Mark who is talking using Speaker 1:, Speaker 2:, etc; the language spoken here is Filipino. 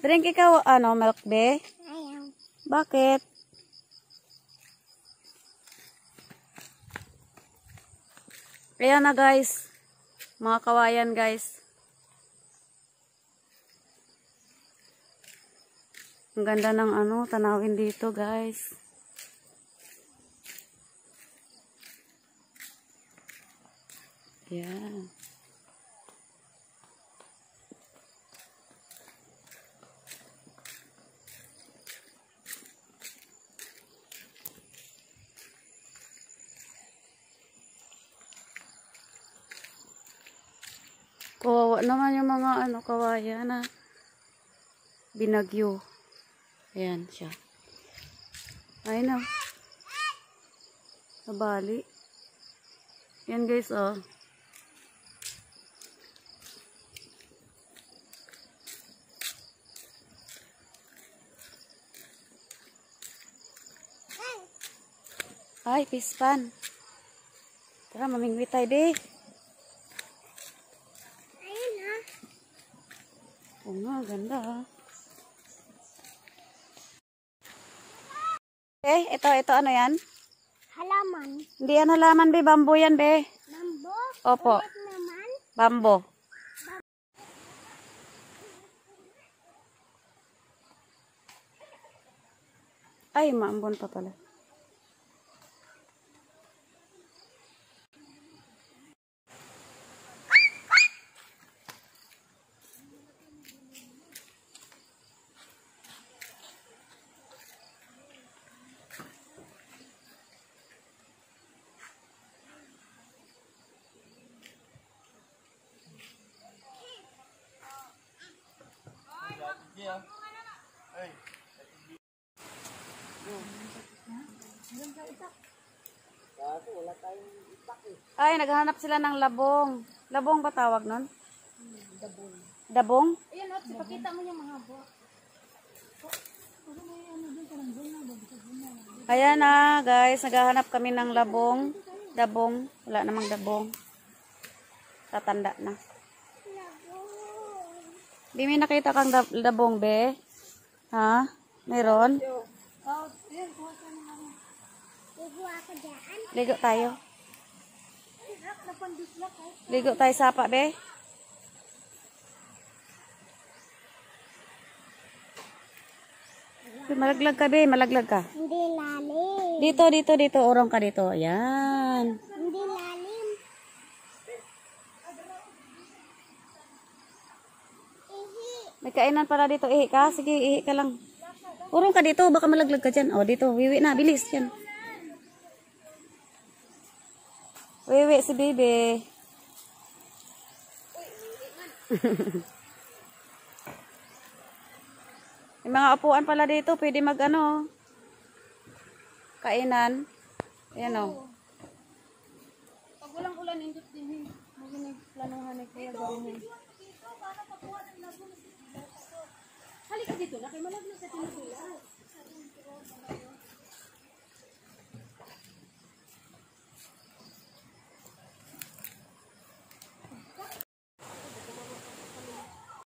Speaker 1: Drink ikaw, ano, milk be?
Speaker 2: Ayaw.
Speaker 1: Bakit? Ayan na guys. Mga kawayan guys. Ang ganda ng ano, tanawin dito guys. Ayan. Kawawa naman yung mga ano, kawayan na binagyo. Ayan siya. Ayun na. Nabali. Yan guys, oh. Ay, pispan. Tara, mamingwi tayo, be.
Speaker 2: Ayun ha.
Speaker 1: Oo nga, ganda ha. Ito ano yan?
Speaker 2: Halaman.
Speaker 1: Hindi yan halaman, be. Bambo yan, be.
Speaker 2: Bambo?
Speaker 1: Opo.
Speaker 2: Ulit naman.
Speaker 1: Bambo. Ay, maambon pa pala. Ay, naghahanap sila ng labong. Labong ba tawag nun?
Speaker 2: Dabong.
Speaker 1: Dabong?
Speaker 2: Ayun o, ipakita mo yung mga buwak.
Speaker 1: Ayan na, guys. Naghahanap kami ng labong. Dabong. Wala namang dabong. Tatanda na. Di may nakita kang dabong, be? Ha? Meron?
Speaker 2: Oh, ayun, kuha ka naman. Kuha ka dyan.
Speaker 1: Ligo tayo.
Speaker 2: Napandislak eh.
Speaker 1: Ligo tayo sapa, be. Malaglag ka, be. Malaglag ka.
Speaker 2: Hindi lalim.
Speaker 1: Dito. Urong ka dito. Ayan.
Speaker 2: Hindi lalim. Ihi.
Speaker 1: May kainan pala dito. Ihi ka. Sige, ihi ka lang. Urong ka dito. Baka malaglag ka dyan. O, dito. Wiwi na. Bilis. Yan. Wiwi si Bebe. May mga upuan pala dito. Pwede mag ano. Kainan. Ayan o.
Speaker 2: Pag walang ulan, indot din. Maganig planuhan ni Kuya gawin. Halika dito na. Kay malaglag sa tinutula.